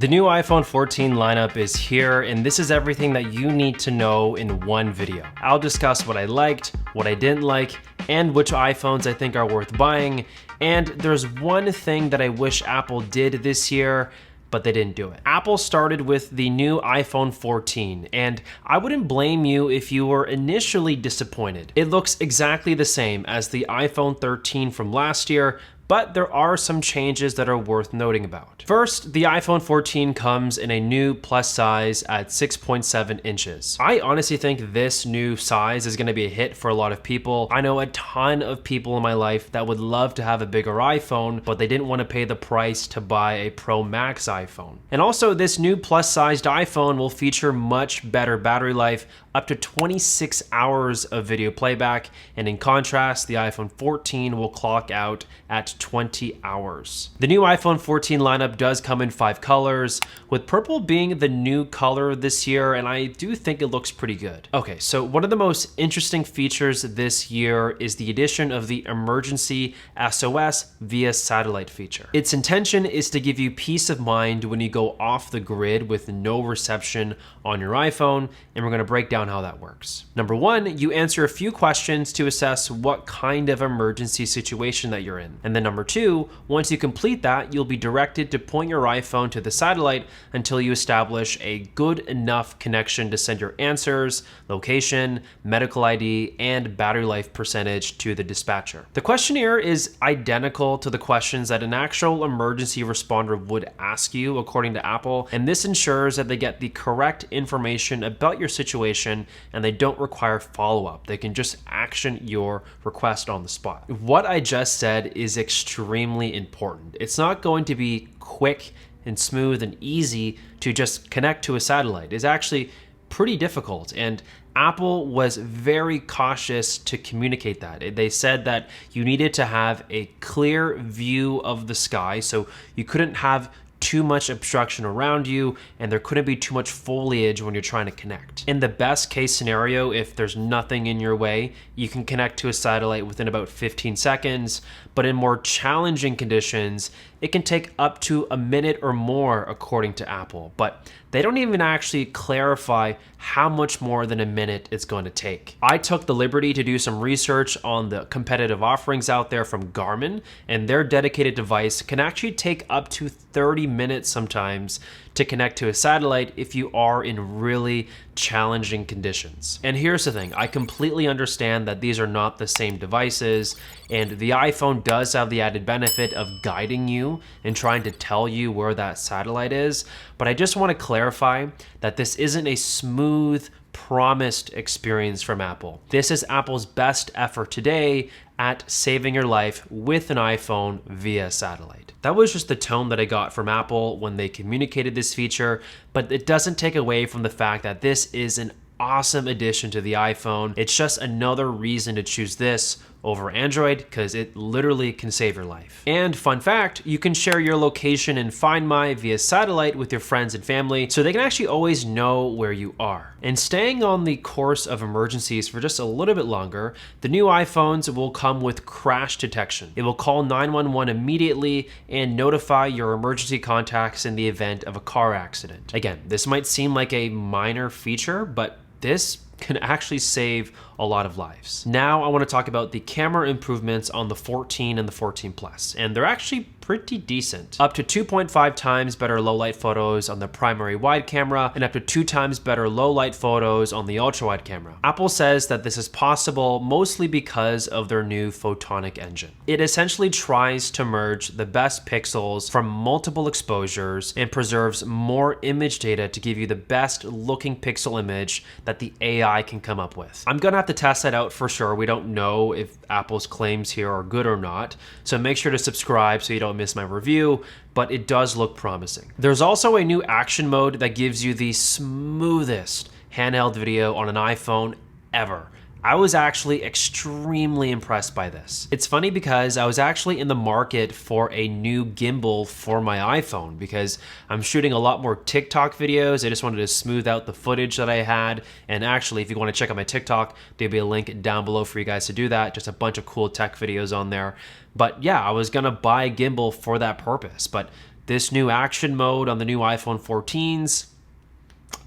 The new iPhone 14 lineup is here, and this is everything that you need to know in one video. I'll discuss what I liked, what I didn't like, and which iPhones I think are worth buying. And there's one thing that I wish Apple did this year, but they didn't do it. Apple started with the new iPhone 14, and I wouldn't blame you if you were initially disappointed. It looks exactly the same as the iPhone 13 from last year, but there are some changes that are worth noting about. First, the iPhone 14 comes in a new plus size at 6.7 inches. I honestly think this new size is gonna be a hit for a lot of people. I know a ton of people in my life that would love to have a bigger iPhone, but they didn't wanna pay the price to buy a Pro Max iPhone. And also, this new plus-sized iPhone will feature much better battery life, up to 26 hours of video playback, and in contrast, the iPhone 14 will clock out at 20 hours. The new iPhone 14 lineup does come in 5 colors, with purple being the new color this year, and I do think it looks pretty good. Okay, so one of the most interesting features this year is the addition of the emergency SOS via satellite feature. Its intention is to give you peace of mind when you go off the grid with no reception on your iPhone, and we're gonna break down how that works. Number one, you answer a few questions to assess what kind of emergency situation that you're in. And then number two, once you complete that, you'll be directed to point your iPhone to the satellite until you establish a good enough connection to send your answers, location, medical ID, and battery life percentage to the dispatcher. The questionnaire is identical to the questions that an actual emergency responder would ask you, according to Apple, and this ensures that they get the correct information about your situation and they don't require follow-up. They can just action your request on the spot. What I just said is extremely important. It's not going to be quick and smooth and easy to just connect to a satellite. It's actually pretty difficult, and Apple was very cautious to communicate that. They said that you needed to have a clear view of the sky, so you couldn't have too much obstruction around you, and there couldn't be too much foliage when you're trying to connect. In the best case scenario, if there's nothing in your way, you can connect to a satellite within about 15 seconds, but in more challenging conditions, it can take up to a minute or more, according to Apple. But they don't even actually clarify how much more than a minute it's going to take. I took the liberty to do some research on the competitive offerings out there from Garmin, and their dedicated device can actually take up to 30 minutes sometimes to connect to a satellite if you are in really challenging conditions. And here's the thing, I completely understand that these are not the same devices, and the iPhone does have the added benefit of guiding you and trying to tell you where that satellite is, but I just want to clarify that this isn't a smooth, promised experience from Apple. This is Apple's best effort today at saving your life with an iPhone via satellite. That was just the tone that I got from Apple when they communicated this feature, but it doesn't take away from the fact that this is an awesome addition to the iPhone. It's just another reason to choose this over Android because it literally can save your life. And fun fact, you can share your location in Find My via satellite with your friends and family, so they can actually always know where you are. And staying on the course of emergencies for just a little bit longer, the new iPhones will come with crash detection. It will call 911 immediately and notify your emergency contacts in the event of a car accident. Again, this might seem like a minor feature, but this can actually save a lot of lives. Now I want to talk about the camera improvements on the 14 and the 14 Plus, and they're actually pretty decent. Up to 2.5 times better low light photos on the primary wide camera, and up to 2 times better low light photos on the ultra wide camera. Apple says that this is possible mostly because of their new photonic engine. It essentially tries to merge the best pixels from multiple exposures and preserves more image data to give you the best looking pixel image that the AI can come up with. I'm gonna have to test that out for sure. We don't know if Apple's claims here are good or not, so make sure to subscribe so you don't miss my review, but it does look promising. There's also a new action mode that gives you the smoothest handheld video on an iPhone ever. I was actually extremely impressed by this. It's funny because I was actually in the market for a new gimbal for my iPhone because I'm shooting a lot more TikTok videos. I just wanted to smooth out the footage that I had. And actually, if you want to check out my TikTok, there'll be a link down below for you guys to do that. Just a bunch of cool tech videos on there. But yeah, I was gonna buy a gimbal for that purpose. But this new action mode on the new iPhone 14s,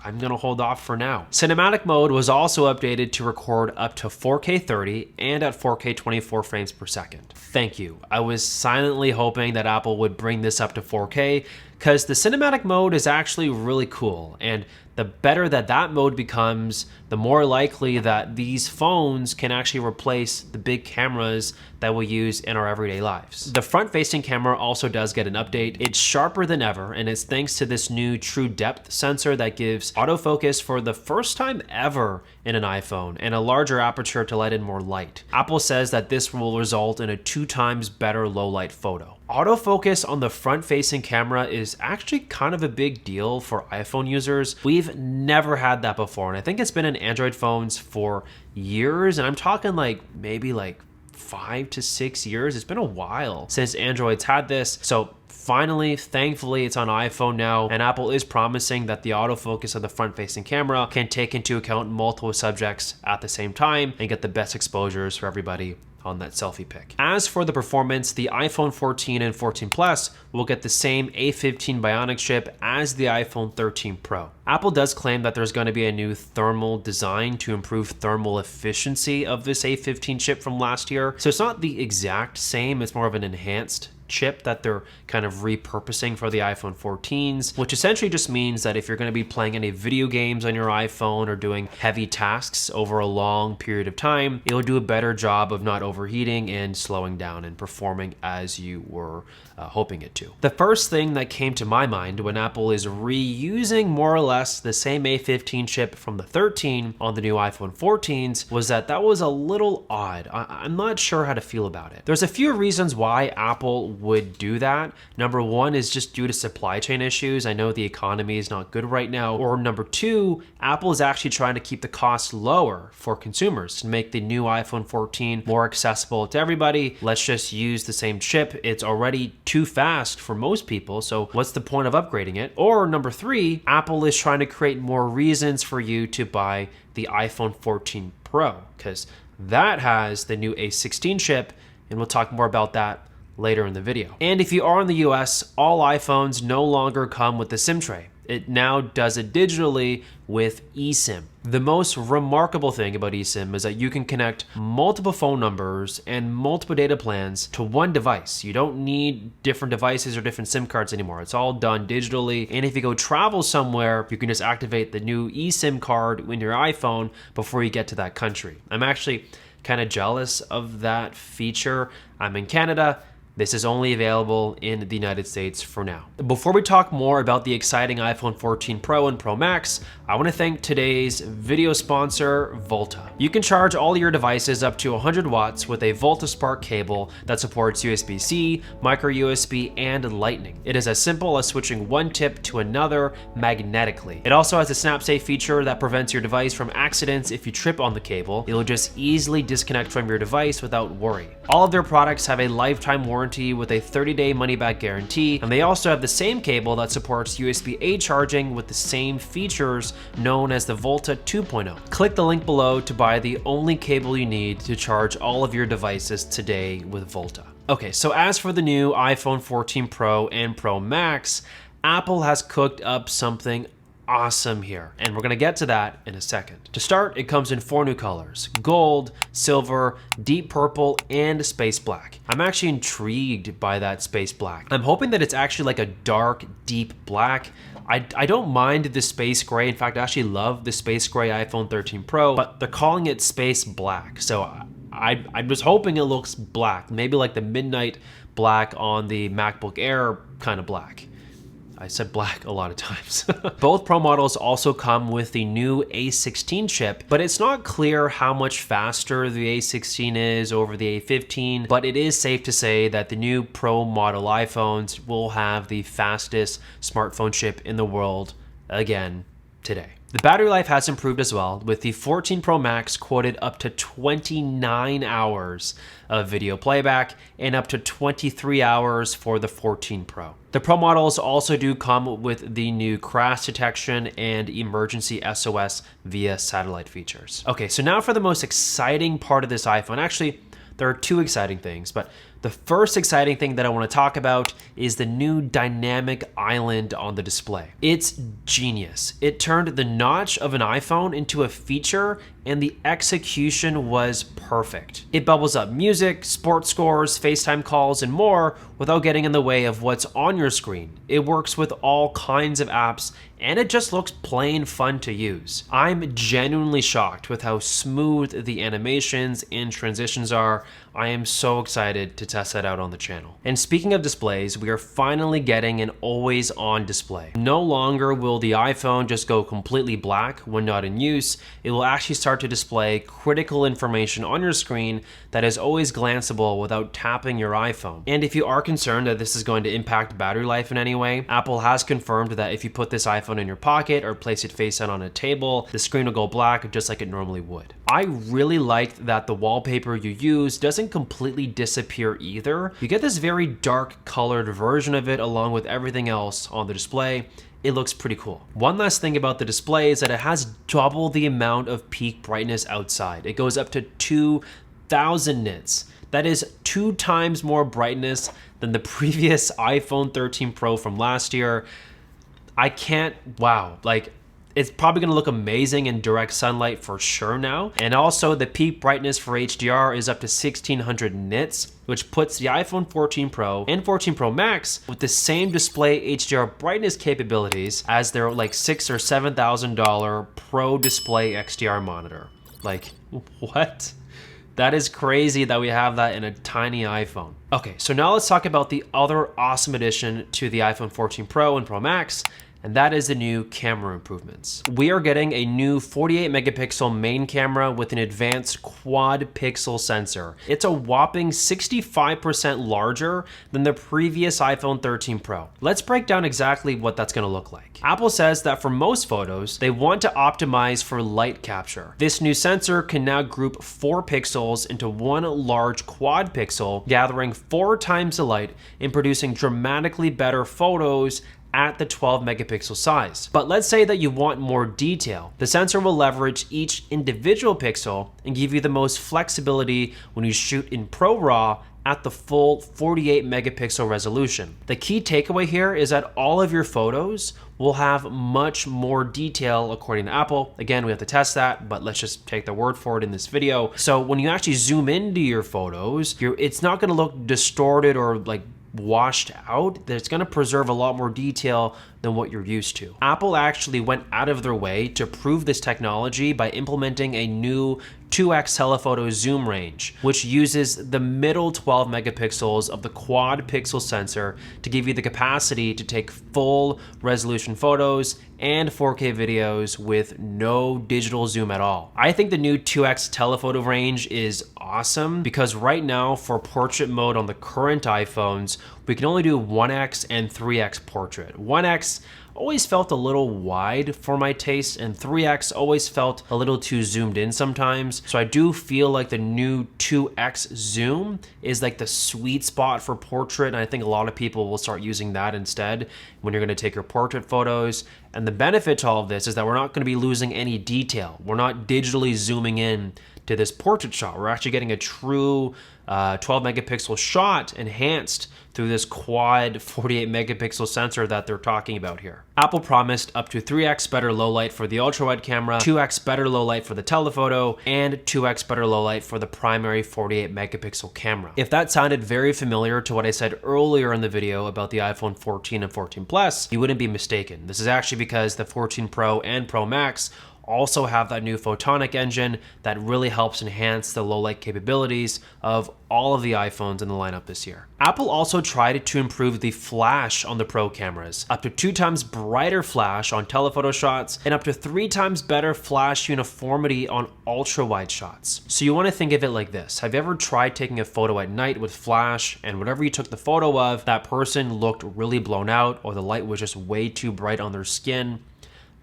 I'm gonna hold off for now. Cinematic mode was also updated to record up to 4K 30 and at 4K 24 frames per second. Thank you. I was silently hoping that Apple would bring this up to 4K because the cinematic mode is actually really cool, and the better that mode becomes, the more likely that these phones can actually replace the big cameras that we use in our everyday lives. The front-facing camera also does get an update. It's sharper than ever, and it's thanks to this new true depth sensor that gives autofocus for the first time ever in an iPhone, and a larger aperture to let in more light. Apple says that this will result in a 2 times better low-light photo. Autofocus on the front-facing camera is actually kind of a big deal for iPhone users. We've never had that before, and I think it's been in Android phones for years, and I'm talking maybe 5 to 6 years. It's been a while since Android's had this. So finally, thankfully, it's on iPhone now, and Apple is promising that the autofocus of the front-facing camera can take into account multiple subjects at the same time and get the best exposures for everybody on that selfie pic. As for the performance, the iPhone 14 and 14 Plus will get the same A15 Bionic chip as the iPhone 13 Pro. Apple does claim that there's going to be a new thermal design to improve thermal efficiency of this A15 chip from last year. So it's not the exact same, it's more of an enhanced chip that they're kind of repurposing for the iPhone 14s, which essentially just means that if you're going to be playing any video games on your iPhone or doing heavy tasks over a long period of time, it'll do a better job of not overheating and slowing down and performing as you were hoping it to. The first thing that came to my mind when Apple is reusing more or less the same A15 chip from the 13 on the new iPhone 14s was that was a little odd. I'm not sure how to feel about it. There's a few reasons why Apple would do that. Number one is just due to supply chain issues. I know the economy is not good right now. Or number two, Apple is actually trying to keep the cost lower for consumers to make the new iPhone 14 more accessible to everybody. Let's just use the same chip. It's already too fast for most people, so what's the point of upgrading it? Or number three, Apple is trying to create more reasons for you to buy the iPhone 14 Pro, because that has the new A16 chip, and we'll talk more about that later in the video. And if you are in the US, all iPhones no longer come with the SIM tray. It now does it digitally with eSIM. The most remarkable thing about eSIM is that you can connect multiple phone numbers and multiple data plans to one device. You don't need different devices or different SIM cards anymore. It's all done digitally. And if you go travel somewhere, you can just activate the new eSIM card in your iPhone before you get to that country. I'm actually kind of jealous of that feature. I'm in Canada. This is only available in the United States for now. Before we talk more about the exciting iPhone 14 Pro and Pro Max, I want to thank today's video sponsor, Volta. You can charge all your devices up to 100 watts with a Volta Spark cable that supports USB-C, micro USB, and Lightning. It is as simple as switching one tip to another magnetically. It also has a snap-safe feature that prevents your device from accidents if you trip on the cable. It will just easily disconnect from your device without worry. All of their products have a lifetime warranty with a 30-day money-back guarantee, and they also have the same cable that supports USB-A charging with the same features known as the Volta 2.0. Click the link below to buy the only cable you need to charge all of your devices today with Volta. Okay, so as for the new iPhone 14 Pro and Pro Max, Apple has cooked up something awesome here, and we're gonna get to that in a second. To start, it comes in 4 new colors: gold, silver, deep purple, and space black. I'm actually intrigued by that space black. I'm hoping that it's actually like a dark, deep black. I don't mind the space gray. In fact, I actually love the space gray iPhone 13 Pro, but they're calling it space black. So I was hoping it looks black, maybe like the midnight black on the MacBook Air kind of black. I said black a lot of times. Both Pro models also come with the new A16 chip, but it's not clear how much faster the A16 is over the A15, but it is safe to say that the new Pro model iPhones will have the fastest smartphone chip in the world again today. The battery life has improved as well, with the 14 Pro Max quoted up to 29 hours of video playback and up to 23 hours for the 14 Pro. The Pro models also do come with the new crash detection and emergency SOS via satellite features. Okay, so now for the most exciting part of this iPhone. Actually, there are 2 exciting things, but The first exciting thing that I want to talk about is the new dynamic island on the display. It's genius. It turned the notch of an iPhone into a feature, and the execution was perfect. It bubbles up music, sports scores, FaceTime calls, and more without getting in the way of what's on your screen. It works with all kinds of apps, and it just looks plain fun to use. I'm genuinely shocked with how smooth the animations and transitions are. I am so excited to test that out on the channel. And speaking of displays, we are finally getting an always-on display. No longer will the iPhone just go completely black when not in use. It will actually start to display critical information on your screen that is always glanceable without tapping your iPhone. And if you are concerned that this is going to impact battery life in any way, Apple has confirmed that if you put this iPhone in your pocket or place it face down on a table, the screen will go black just like it normally would. I really liked that the wallpaper you use doesn't completely disappear either. You get this very dark colored version of it along with everything else on the display. It looks pretty cool. One last thing about the display is that it has double the amount of peak brightness outside. It goes up to 2000 nits. That is 2 times more brightness than the previous iPhone 13 Pro from last year. Wow, it's probably gonna look amazing in direct sunlight for sure now. And also the peak brightness for HDR is up to 1600 nits, which puts the iPhone 14 Pro and 14 Pro Max with the same display HDR brightness capabilities as their $6,000 or $7,000 Pro Display XDR monitor. What? That is crazy that we have that in a tiny iPhone. Okay, so now let's talk about the other awesome addition to the iPhone 14 Pro and Pro Max, and that is the new camera improvements. We are getting a new 48 megapixel main camera with an advanced quad pixel sensor. It's a whopping 65% larger than the previous iPhone 13 Pro. Let's break down exactly what that's gonna look like. Apple says that for most photos, they want to optimize for light capture. This new sensor can now group 4 pixels into one large quad pixel, gathering 4 times the light and producing dramatically better photos at the 12 megapixel size. But let's say that you want more detail. The sensor will leverage each individual pixel and give you the most flexibility when you shoot in ProRAW at the full 48 megapixel resolution. The key takeaway here is that all of your photos will have much more detail according to Apple. Again, we have to test that, but let's just take their word for it in this video. So when you actually zoom into your photos, it's not gonna look distorted or washed out. It's going to preserve a lot more detail than what you're used to. Apple actually went out of their way to prove this technology by implementing a new 2x telephoto zoom range, which uses the middle 12 megapixels of the quad pixel sensor to give you the capacity to take full resolution photos and 4K videos with no digital zoom at all. I think the new 2x telephoto range is awesome because right now for portrait mode on the current iPhones, we can only do 1x and 3x portrait. 1x always felt a little wide for my taste, and 3x always felt a little too zoomed in sometimes. So I do feel like the new 2x zoom is the sweet spot for portrait, and I think a lot of people will start using that instead when you're gonna take your portrait photos. And the benefit to all of this is that we're not gonna be losing any detail. We're not digitally zooming in to this portrait shot. We're actually getting a true 12 megapixel shot enhanced through this quad 48 megapixel sensor that they're talking about here. Apple promised up to 3x better low light for the ultra wide camera, 2x better low light for the telephoto, and 2x better low light for the primary 48 megapixel camera. If that sounded very familiar to what I said earlier in the video about the iPhone 14 and 14 Plus, you wouldn't be mistaken. This is actually because the 14 Pro and Pro Max also have that new photonic engine that really helps enhance the low light capabilities of all of the iPhones in the lineup this year. Apple also tried to improve the flash on the Pro cameras, up to 2 times brighter flash on telephoto shots and up to 3 times better flash uniformity on ultra wide shots. So you want to think of it like this. Have you ever tried taking a photo at night with flash and whatever you took the photo of, that person looked really blown out or the light was just way too bright on their skin?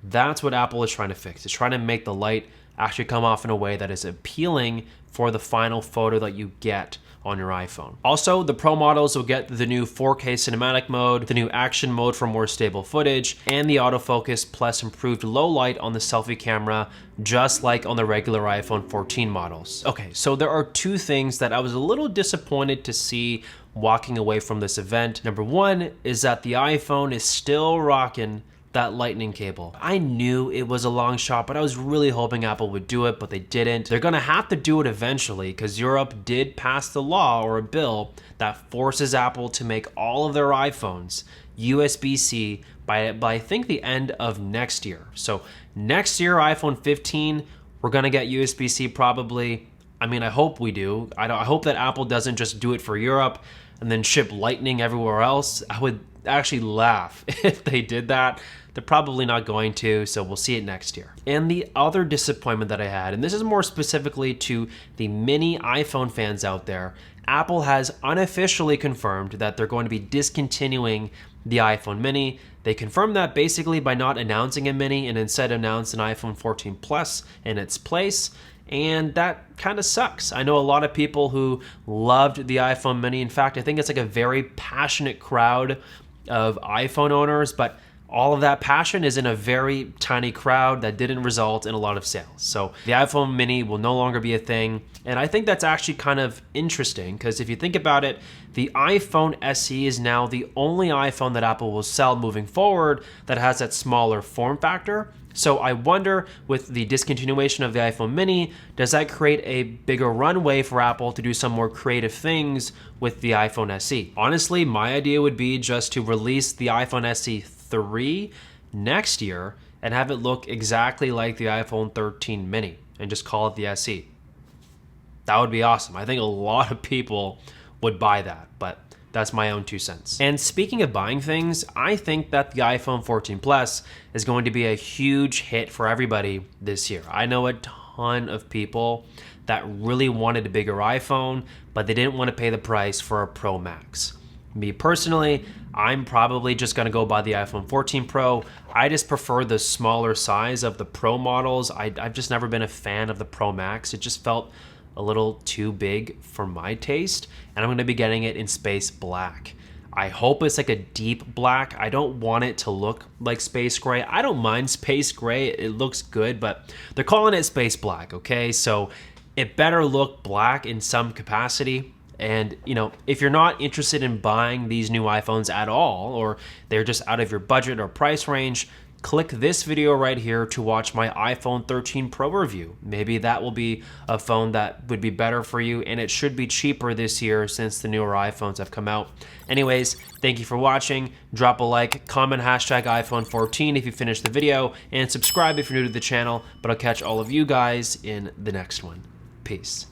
That's what Apple is trying to fix. It's trying to make the light actually come off in a way that is appealing for the final photo that you get on your iPhone. Also, the Pro models will get the new 4K cinematic mode, the new action mode for more stable footage, and the autofocus plus improved low light on the selfie camera, just like on the regular iPhone 14 models. Okay, so there are two things that I was a little disappointed to see walking away from this event. Number one is that the iPhone is still rocking that lightning cable. I knew it was a long shot, but I was really hoping Apple would do it, but they didn't. They're gonna have to do it eventually because Europe did pass the law or a bill that forces Apple to make all of their iPhones USB-C by I think the end of next year. So next year, iPhone 15, we're gonna get USB-C probably. I mean, I hope we do. I hope that Apple doesn't just do it for Europe and then ship Lightning everywhere else. I would actually laugh if they did that. They're probably not going to, so we'll see it next year. And the other disappointment that I had, and this is more specifically to the mini iPhone fans out there, Apple has unofficially confirmed that they're going to be discontinuing the iPhone mini. They confirmed that basically by not announcing a mini and instead announced an iPhone 14 Plus in its place. And that kind of sucks. I know a lot of people who loved the iPhone mini. In fact, I think it's like a very passionate crowd of iPhone owners, but all of that passion is in a very tiny crowd that didn't result in a lot of sales. So the iPhone mini will no longer be a thing. And I think that's actually kind of interesting because if you think about it, the iPhone SE is now the only iPhone that Apple will sell moving forward that has that smaller form factor. So I wonder, with the discontinuation of the iPhone mini, does that create a bigger runway for Apple to do some more creative things with the iPhone SE? Honestly, my idea would be just to release the iPhone SE 3 next year and have it look exactly like the iPhone 13 mini and just call it the SE. That would be awesome. I think a lot of people would buy that, but that's my own 2 cents. And speaking of buying things, I think that the iPhone 14 Plus is going to be a huge hit for everybody this year. I know a ton of people that really wanted a bigger iPhone, but they didn't want to pay the price for a Pro Max. Me personally, I'm probably just gonna go buy the iPhone 14 Pro. I just prefer the smaller size of the Pro models. I've just never been a fan of the Pro Max. It just felt a little too big for my taste, and I'm gonna be getting it in space black. I hope it's like a deep black. I don't want it to look like space gray. I don't mind space gray, it looks good, but they're calling it space black, okay? So it better look black in some capacity. And, you know, if you're not interested in buying these new iPhones at all, or they're just out of your budget or price range, click this video right here to watch my iPhone 13 Pro review. Maybe that will be a phone that would be better for you, and it should be cheaper this year since the newer iPhones have come out. Anyways, thank you for watching. Drop a like, comment hashtag iPhone 14 if you finished the video, and subscribe if you're new to the channel, but I'll catch all of you guys in the next one. Peace.